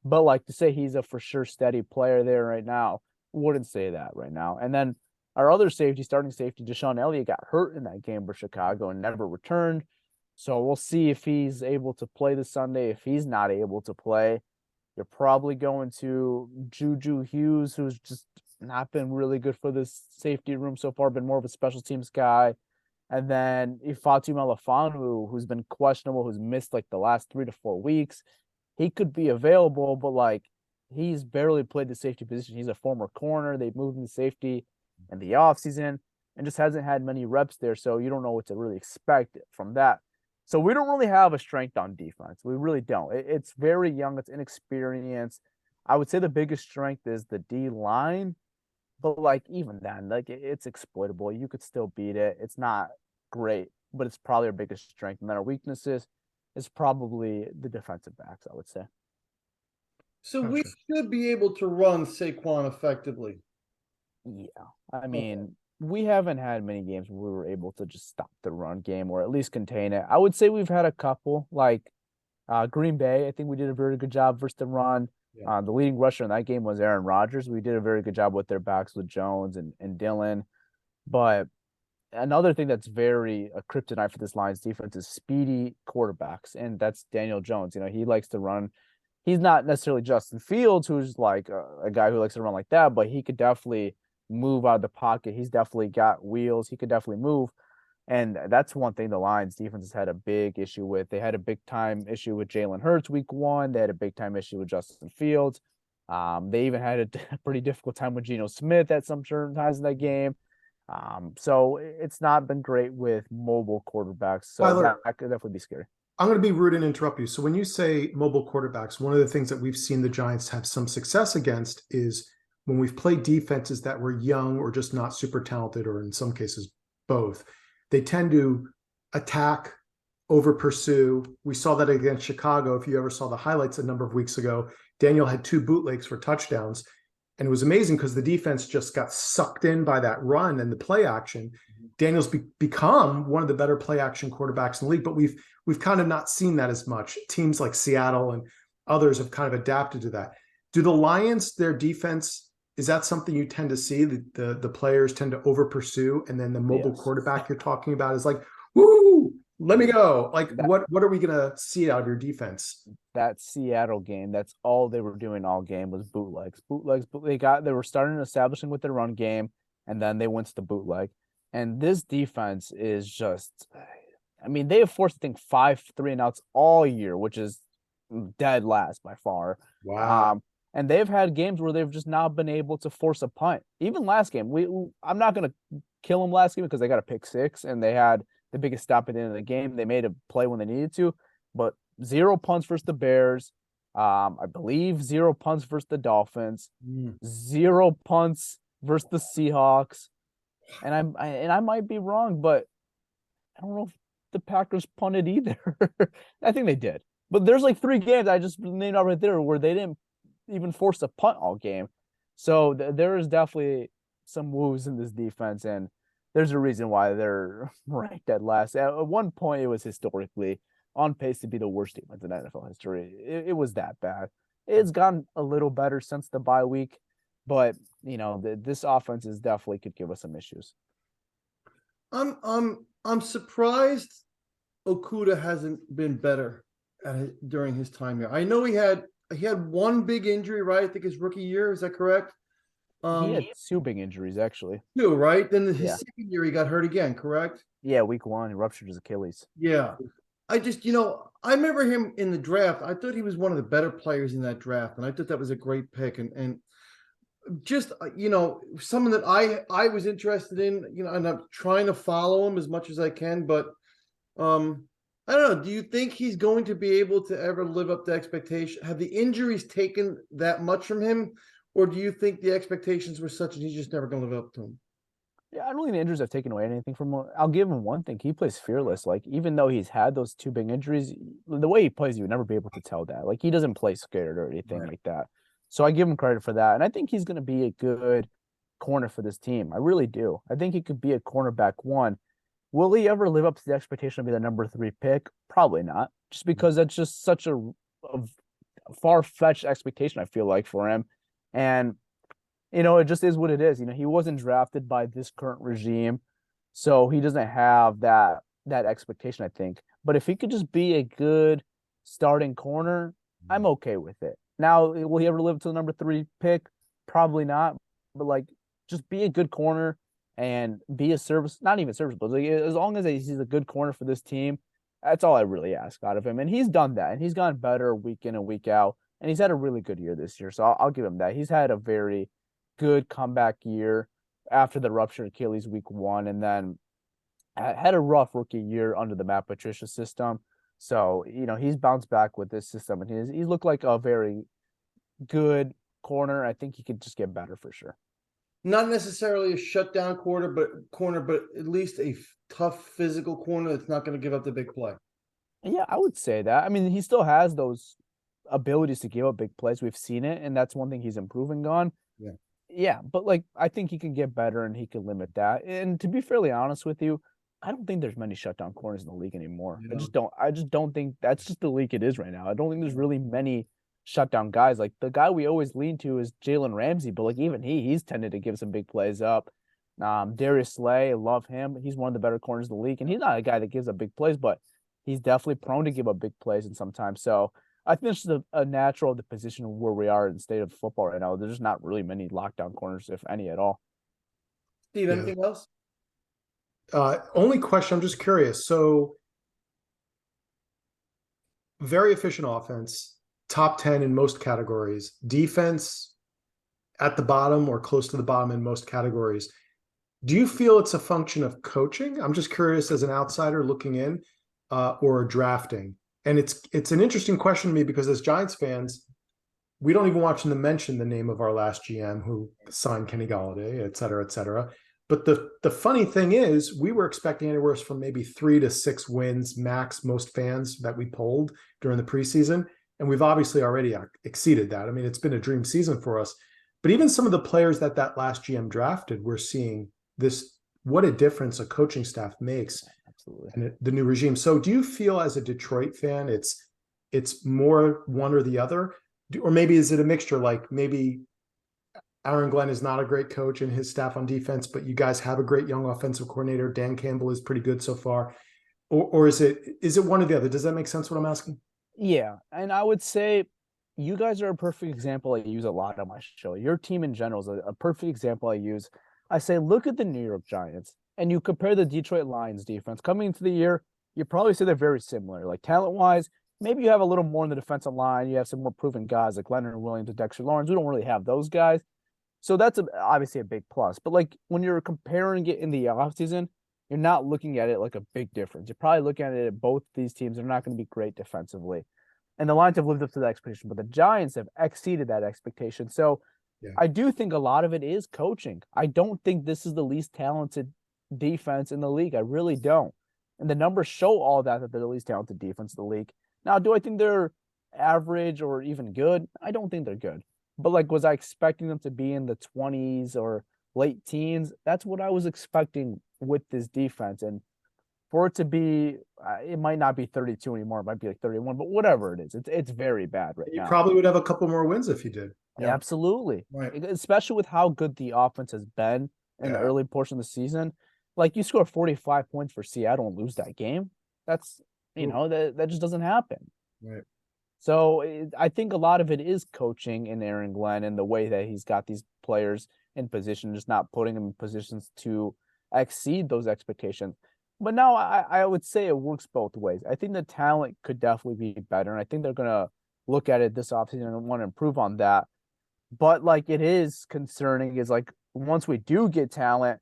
But like, to say he's a for sure steady player there right now, wouldn't say that right now. And then our other starting safety, Deshaun Elliott, got hurt in that game for Chicago and never returned. So we'll see if he's able to play this Sunday. If he's not able to play, you're probably going to Juju Hughes, who's just not been really good for this safety room so far, been more of a special teams guy. And then Ifeatu Melifonwu, who's been questionable, who's missed like the last 3 to 4 weeks. He could be available, but like he's barely played the safety position. He's a former corner. They've moved him to safety in the offseason and just hasn't had many reps there. So you don't know what to really expect from that. So we don't really have a strength on defense. We really don't. It's very young. It's inexperienced. I would say the biggest strength is the D line, but like even then, like it's exploitable. You could still beat it. It's not great, but it's probably our biggest strength. And then our weaknesses is probably the defensive backs, I would say. So we should be able to run Saquon effectively. Yeah. I mean, we haven't had many games where we were able to just stop the run game or at least contain it. I would say we've had a couple, like Green Bay. I think we did a very good job versus the run. Yeah. The leading rusher in that game was Aaron Rodgers. We did a very good job with their backs with Jones and Dillon. But another thing that's very a kryptonite for this Lions defense is speedy quarterbacks, and that's Daniel Jones. You know, he likes to run. He's not necessarily Justin Fields, who's like a guy who likes to run like that, but he could definitely move out of the pocket. He's definitely got wheels. He could definitely move. And that's one thing the Lions defense has had a big issue with. They had a big time issue with Jalen Hurts week 1. They had a big time issue with Justin Fields. They even had a pretty difficult time with Geno Smith at some certain times in that game. So it's not been great with mobile quarterbacks. So Tyler, that could definitely be scary. I'm going to be rude and interrupt you. So when you say mobile quarterbacks, one of the things that we've seen the Giants have some success against is when we've played defenses that were young or just not super talented, or in some cases both, they tend to attack, over pursue. We saw that against Chicago. If you ever saw the highlights a number of weeks ago, Daniel had 2 bootlegs for touchdowns. And it was amazing because the defense just got sucked in by that run and the play action. Daniel's become one of the better play action quarterbacks in the league, but we've kind of not seen that as much. Teams like Seattle and others have kind of adapted to that. Do the Lions, their defense, is that something you tend to see? The players tend to over pursue, and then the mobile quarterback you're talking about is like, woo, let me go. Like, what are we going to see out of your defense? That Seattle game, that's all they were doing all game was bootlegs. They were starting establishing with their run game, and then they went to the bootleg. And this defense is just, I mean, they have forced, I think, 5 3-and-outs all year, which is dead last by far. Wow. And they've had games where they've just not been able to force a punt. Even last game, I'm not going to kill them last game because they got a pick 6 and they had the biggest stop at the end of the game. They made a play when they needed to, but 0 punts versus the Bears. I believe 0 punts versus the Dolphins. 0 punts versus the Seahawks. And I might be wrong, but I don't know if the Packers punted either. I think they did. But there's like 3 games I just named out right there where they didn't even force a punt all game. So there is definitely some woes in this defense, and there's a reason why they're ranked at last. At one point, it was historically on pace to be the worst defense in NFL history. It was that bad. It's gotten a little better since the bye week, but you know this offense is definitely could give us some issues. I'm surprised Okudah hasn't been better during his time here. I know he had 1 big injury, right? I think his rookie year. Is that correct? He had 2 big injuries, actually. 2, right? Then his second year, he got hurt again, correct? Yeah, week 1, he ruptured his Achilles. Yeah. I just, I remember him in the draft. I thought he was one of the better players in that draft, and I thought that was a great pick. And just, someone that I was interested in, and I'm trying to follow him as much as I can, but I don't know. Do you think he's going to be able to ever live up to expectation? Have the injuries taken that much from him, or do you think the expectations were such that he's just never going to live up to them? Yeah, I don't think the injuries have taken away anything from him. I'll give him one thing. He plays fearless. Like, even though he's had those 2 big injuries, the way he plays, you would never be able to tell that. Like, he doesn't play scared or anything like that. So I give him credit for that. And I think he's going to be a good corner for this team. I really do. I think he could be a cornerback 1. Will he ever live up to the expectation of being the number 3 pick? Probably not. Just because that's just such a far-fetched expectation, I feel like, for him. And it just is what it is. He wasn't drafted by this current regime, so he doesn't have that expectation, I think. But if he could just be a good starting corner, I'm okay with it. Now, will he ever live to the number 3 pick? Probably not. but like just be a good corner and be a service, not even serviceable. Like, as long as he's a good corner for this team, that's all I really ask out of him. And he's done that, and he's gotten better week in and week out. And he's had a really good year this year. So I'll give him that. He's had a very good comeback year after the ruptured Achilles week 1, and then had a rough rookie year under the Matt Patricia system. So, he's bounced back with this system, and he's looked like a very good corner. I think he could just get better for sure. Not necessarily a shutdown corner, but at least a tough physical corner that's not going to give up the big play. Yeah, I would say that. I mean, he still has those abilities to give up big plays. We've seen it, and that's one thing he's improving on. Yeah, but like I think he can get better and he can limit that. And to be fairly honest with you, I don't think there's many shutdown corners in the league anymore. Yeah. I just don't think that's just the league it is right now. I don't think there's really many shutdown guys. Like the guy we always lean to is Jalen Ramsey, but like even he's tended to give some big plays up. Darius Slay, I love him. He's one of the better corners in the league, and he's not a guy that gives up big plays, but he's definitely prone to give up big plays and sometimes. So I think it's just a natural of the position where we are in the state of football right now. There's just not really many lockdown corners, if any at all. Steve, anything else? Only question, I'm just curious. So very efficient offense, top 10 in most categories, defense at the bottom or close to the bottom in most categories. Do you feel it's a function of coaching? I'm just curious as an outsider looking in, or drafting. And it's an interesting question to me because as Giants fans, we don't even want them to mention the name of our last GM who signed Kenny Golladay, et cetera, et cetera. But the funny thing is we were expecting anywhere from maybe 3 to 6 wins max, most fans that we polled during the preseason. And we've obviously already exceeded that. I mean, it's been a dream season for us. But even some of the players that last GM drafted, we're seeing this, what a difference a coaching staff makes. Absolutely. And the new regime. So do you feel as a Detroit fan, it's more one or the other? Or maybe is it a mixture? Like maybe Aaron Glenn is not a great coach and his staff on defense, but you guys have a great young offensive coordinator. Dan Campbell is pretty good so far. Or is it one or the other? Does that make sense what I'm asking? Yeah. And I would say you guys are a perfect example I use a lot on my show. Your team in general is a perfect example I use. I say, look at the New York Giants and you compare the Detroit Lions defense coming into the year. You probably say they're very similar. Like talent wise, maybe you have a little more in the defensive line. You have some more proven guys like Leonard Williams and Dexter Lawrence. We don't really have those guys. So that's obviously a big plus. But like when you're comparing it in the offseason, you're not looking at it like a big difference. You're probably looking at it at both these teams are not going to be great defensively. And the Lions have lived up to that expectation, but the Giants have exceeded that expectation. So I do think a lot of it is coaching. I don't think this is the least talented defense in the league. I really don't. And the numbers show all that they're the least talented defense in the league. Now, do I think they're average or even good? I don't think they're good. But like, was I expecting them to be in the 20s or late teens? That's what I was expecting with this defense. And for it to be, it might not be 32 anymore. It might be like 31, but whatever it is, it's very bad right now. You probably would have a couple more wins if you did. Yeah, absolutely. Right. Especially with how good the offense has been in the early portion of the season. Like you score 45 points for Seattle and lose that game. That's, that just doesn't happen. Right. So I think a lot of it is coaching in Aaron Glenn and the way that he's got these players in position, just not putting them in positions to exceed those expectations. But now I would say it works both ways. I think the talent could definitely be better. And I think they're going to look at it this offseason and want to improve on that. But like it is concerning is like once we do get talent,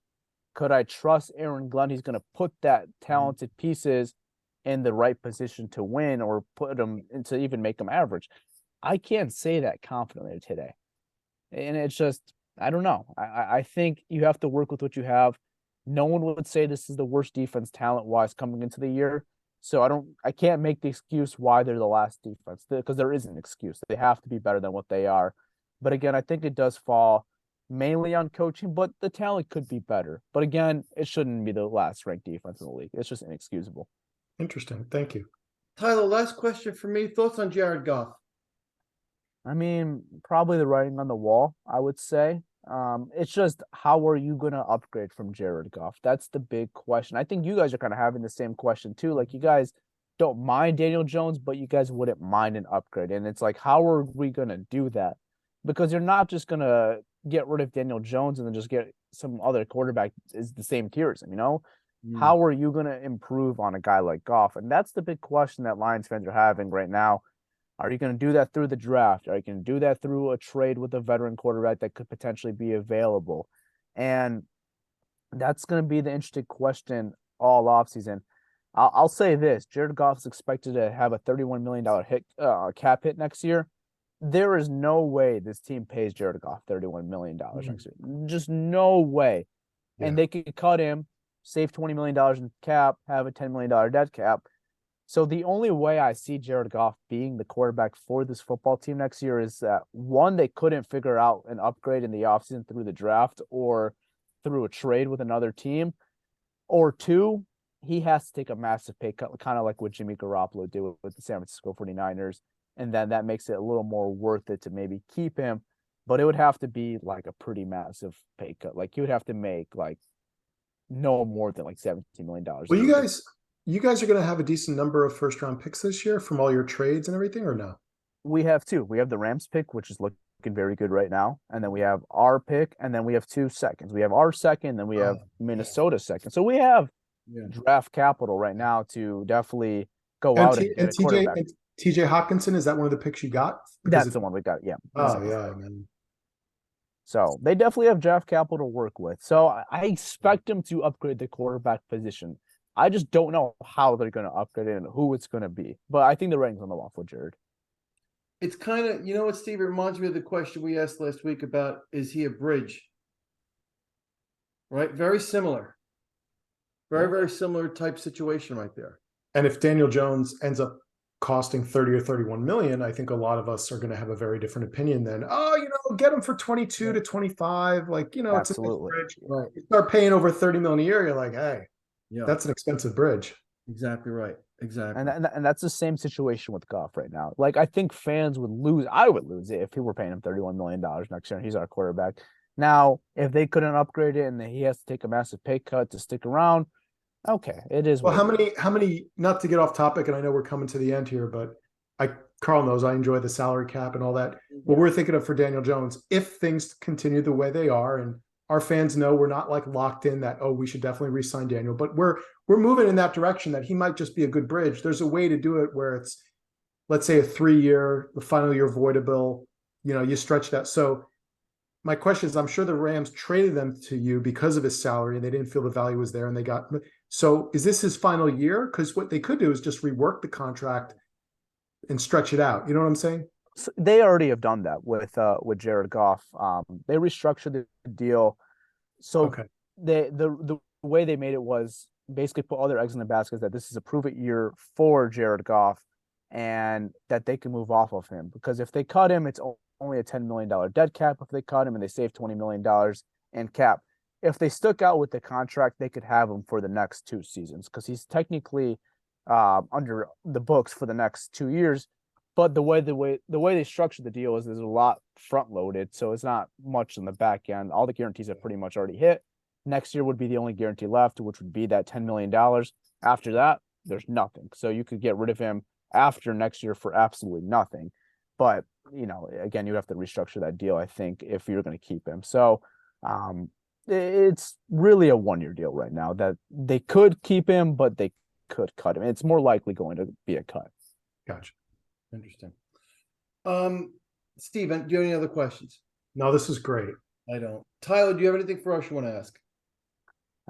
could I trust Aaron Glenn? He's going to put that talented pieces in the right position to win or put them into even make them average. I can't say that confidently today. And it's just, I don't know. I think you have to work with what you have. No one would say this is the worst defense talent-wise coming into the year. So I can't make the excuse why they're the last defense because there is an excuse. They have to be better than what they are. But again, I think it does fall mainly on coaching, but the talent could be better. But again, it shouldn't be the last ranked defense in the league. It's just inexcusable. Interesting. Thank you. Tyler, last question for me. Thoughts on Jared Goff? I mean, probably the writing on the wall, I would say. It's just how are you going to upgrade from Jared Goff? That's the big question. I think you guys are kind of having the same question too. Like you guys don't mind Daniel Jones, but you guys wouldn't mind an upgrade. And it's like, how are we going to do that? Because you're not just going to get rid of Daniel Jones and then just get some other quarterback is the same tier as him, Mm. How are you going to improve on a guy like Goff? And that's the big question that Lions fans are having right now. Are you going to do that through the draft? Are you going to do that through a trade with a veteran quarterback that could potentially be available? And that's going to be the interesting question all offseason. I'll say this: Jared Goff is expected to have a $31 million cap hit next year. There is no way this team pays Jared Goff $31 million next year. Just no way. Yeah. And they could cut him, save $20 million in cap, have a $10 million dead cap. So the only way I see Jared Goff being the quarterback for this football team next year is that, one, they couldn't figure out an upgrade in the offseason through the draft or through a trade with another team, or two, he has to take a massive pay cut, kind of like what Jimmy Garoppolo did with the San Francisco 49ers. And then that makes it a little more worth it to maybe keep him. But it would have to be like a pretty massive pay cut. Like you would have to make like no more than like $17 million. Well, you guys are going to have a decent number of first round picks this year from all your trades and everything, or no? We have two. We have the Rams pick, which is looking very good right now. And then we have our pick, and then we have 2 seconds. We have our second, then we have Minnesota's second. So we have draft capital right now to definitely go out and get a quarterback. And TJ Hawkinson, is that one of the picks you got? That's the one we got. Yeah. Oh, yeah, man. So they definitely have draft capital to work with. So I expect them to upgrade the quarterback position. I just don't know how they're going to upgrade it and who it's going to be. But I think the writing's on the wall for Jared. It's kind of, you know what, Steve, it reminds me of the question we asked last week about, is he a bridge? Right? Very similar. Very similar type situation right there. And if Daniel Jones ends up costing 30 or 31 million, I think a lot of us are going to have a very different opinion than, get him for 22 to 25. Like, Absolutely. it's a bridge. Right. You start paying over 30 million a year, you're like, hey, that's an expensive bridge. Exactly right. Exactly. And that's the same situation with Goff right now. Like, I think fans would lose. I would lose it if we were paying him $31 million next year and he's our quarterback. Now, if they couldn't upgrade it and he has to take a massive pay cut to stick around, okay, it is. Well, how many, not to get off topic, and I know we're coming to the end here, but Carl knows I enjoy the salary cap and all that. What we're thinking of for Daniel Jones, if things continue the way they are, and our fans know we're not like locked in that, we should definitely re-sign Daniel, but we're moving in that direction that he might just be a good bridge. There's a way to do it where it's, let's say, a 3-year, the final year voidable, you stretch that. So my question is, I'm sure the Rams traded them to you because of his salary and they didn't feel the value was there and they got, so is this his final year? Because what they could do is just rework the contract and stretch it out. You know what I'm saying? So they already have done that with Jared Goff. They restructured the deal. So the way they made it was basically put all their eggs in the basket, that this is a prove it year for Jared Goff and that they can move off of him. Because if they cut him, it's only a $10 million dead cap. If they cut him and they save $20 million in cap. If they stuck out with the contract, they could have him for the next 2 seasons because he's technically under the books for the next 2 years. But the way they structured the deal is there's a lot front loaded, so it's not much in the back end. All the guarantees are pretty much already hit. Next year would be the only guarantee left, which would be that $10 million. After that, there's nothing. So you could get rid of him after next year for absolutely nothing. But again, you have to restructure that deal, I think, if you're going to keep him. So it's really a 1-year deal right now that they could keep him, but they could cut him. It's more likely going to be a cut. Gotcha. Interesting. Steven, do you have any other questions? No, this is great. I don't. Tyler, do you have anything for us you want to ask?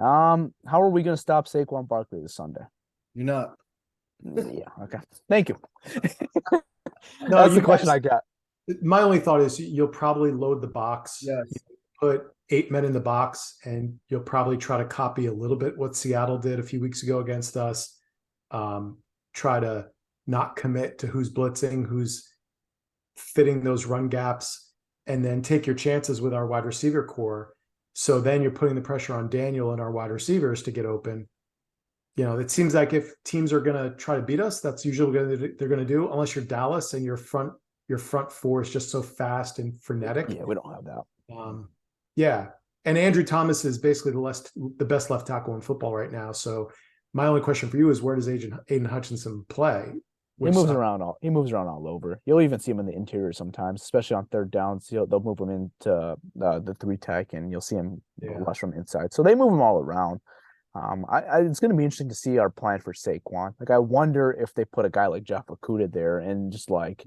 How are we going to stop Saquon Barkley this Sunday? You're not. Yeah. Okay. Thank you. No, that's the question I got. My only thought is you'll probably load the box. Yes. Put 8 men in the box, and you'll probably try to copy a little bit what Seattle did a few weeks ago against us. Try to not commit to who's blitzing, who's fitting those run gaps, and then take your chances with our wide receiver core. So then you're putting the pressure on Daniel and our wide receivers to get open. It seems like if teams are going to try to beat us, that's usually what they're going to do, unless you're Dallas and your front 4 is just so fast and frenetic. Yeah, we don't have that. Yeah. And Andrew Thomas is basically the best left tackle in football right now. So my only question for you is, where does Aiden Hutchinson play? He moves around all over. You'll even see him in the interior sometimes, especially on third downs. They'll move him into the 3 tech, and you'll see him rush from inside. So they move him all around. It's going to be interesting to see our plan for Saquon. Like, I wonder if they put a guy like Jeff Okudah there and just like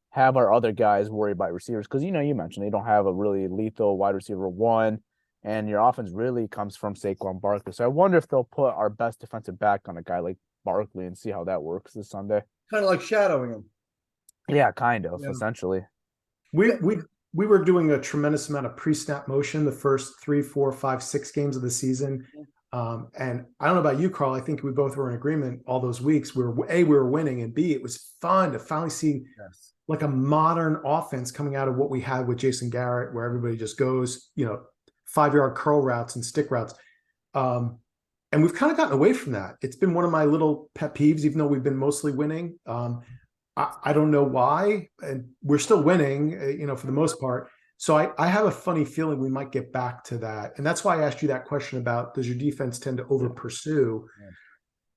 have our other guys worry about receivers, because you mentioned they don't have a really lethal wide receiver one, and your offense really comes from Saquon Barkley. So I wonder if they'll put our best defensive back on a guy like Barkley and see how that works this Sunday. Kind of like shadowing him. Yeah, kind of, essentially. We were doing a tremendous amount of pre-snap motion the first 3, 4, 5, 6 games of the season. And I don't know about you, Carl. I think we both were in agreement all those weeks. We were winning, and B, it was fun to finally see like a modern offense coming out of what we had with Jason Garrett, where everybody just goes, 5-yard curl routes and stick routes. And we've kind of gotten away from that. It's been one of my little pet peeves, even though we've been mostly winning. I don't know why, and we're still winning, for the most part. So I have a funny feeling we might get back to that. And that's why I asked you that question about, does your defense tend to over pursue?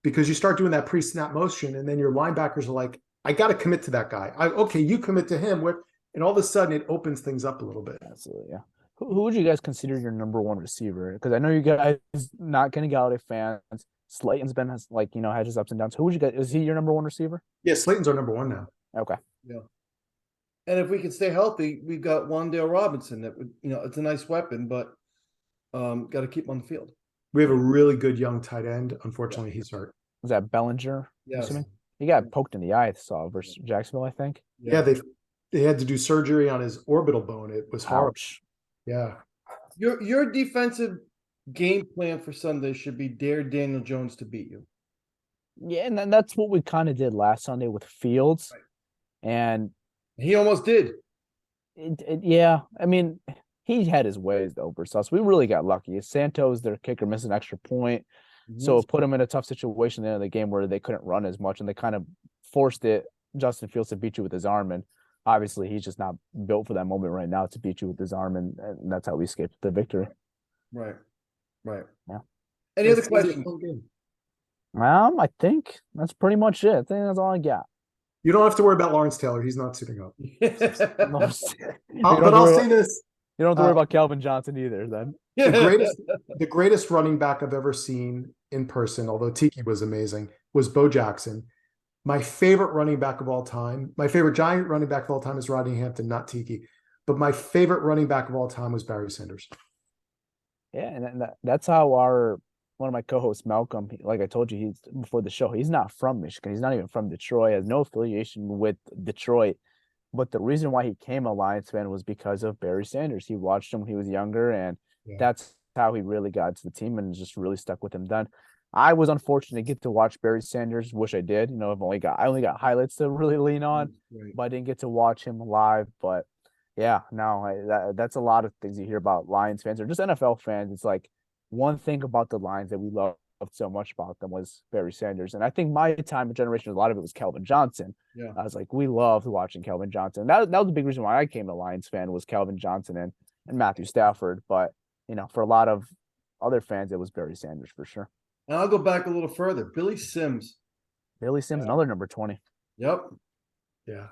Because you start doing that pre-snap motion, and then your linebackers are like, I got to commit to that guy. Okay, you commit to him. And all of a sudden it opens things up a little bit. Absolutely, yeah. Who would you guys consider your number one receiver? Because I know you guys not Kenny Golladay fans. Slayton's been had his ups and downs. Who would you guys? Is he your number one receiver? Yeah, Slayton's our number one now. Okay. Yeah. And if we can stay healthy, we've got Wan'Dale Robinson that would, it's a nice weapon, but got to keep him on the field. We have a really good young tight end. Unfortunately, he's hurt. Was that Bellinger? Yes. He got poked in the eye, I saw, versus Jacksonville, I think. Yeah, they had to do surgery on his orbital bone. It was horrible. Yeah. Your defensive game plan for Sunday should be dare Daniel Jones to beat you. Yeah, and that's what we kind of did last Sunday with Fields. Right. And he almost did. Yeah. I mean, he had his ways, though, versus us. We really got lucky. Santos, their kicker, missed an extra point. So it put them in a tough situation at the end of the game where they couldn't run as much, and they kind of forced Justin Fields to beat you with his arm. And obviously, he's just not built for that moment right now to beat you with his arm, and that's how we escaped the victory. Right. Yeah. Any other questions? I think that's pretty much it. I think that's all I got. You don't have to worry about Lawrence Taylor. He's not suiting up. But I'll say this. You don't have to worry about Calvin Johnson either, then. The greatest running back I've ever seen in person, although Tiki was amazing, was Bo Jackson. My favorite running back of all time, my favorite Giant running back of all time is Rodney Hampton, not Tiki. But my favorite running back of all time was Barry Sanders. Yeah, and that's how one of my co-hosts, Malcolm, like I told you, before the show, he's not from Michigan. He's not even from Detroit, has no affiliation with Detroit. But the reason why he came a Lions fan was because of Barry Sanders. He watched him when he was younger, and that's how he really got to the team and just really stuck with him then. I was unfortunate to get to watch Barry Sanders. Wish I did. I only got highlights to really lean on, but I didn't get to watch him live. But yeah, no, that's a lot of things you hear about Lions fans or just NFL fans. It's like one thing about the Lions that we loved so much about them was Barry Sanders. And I think my time and generation, a lot of it was Calvin Johnson. Yeah. I was like, we loved watching Calvin Johnson. That was the big reason why I became a Lions fan, was Calvin Johnson and Matthew Stafford. But, for a lot of other fans, it was Barry Sanders for sure. And I'll go back a little further. Billy Sims, another number 20. Yep. Yeah.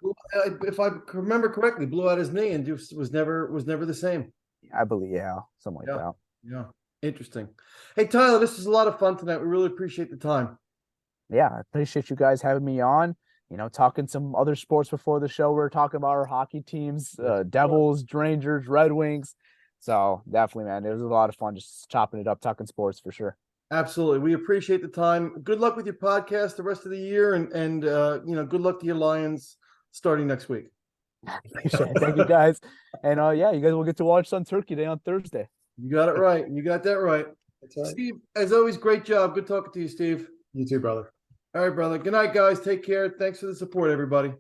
If I remember correctly, blew out his knee and just was never the same. I believe, something like that. Yeah. Interesting. Hey, Tyler, this is a lot of fun tonight. We really appreciate the time. Yeah, I appreciate you guys having me on. Talking some other sports before the show. We were talking about our hockey teams, Devils, Rangers, Red Wings. So definitely, man, it was a lot of fun just chopping it up, talking sports for sure. Absolutely. We appreciate the time. Good luck with your podcast the rest of the year, and good luck to your Lions starting next week. Appreciate it. Thank you, guys. And you guys will get to watch Sun Turkey Day on Thursday. You got it right. You got that right. That's right. Steve, as always, great job. Good talking to you, Steve. You too, brother. All right, brother. Good night, guys. Take care. Thanks for the support, everybody.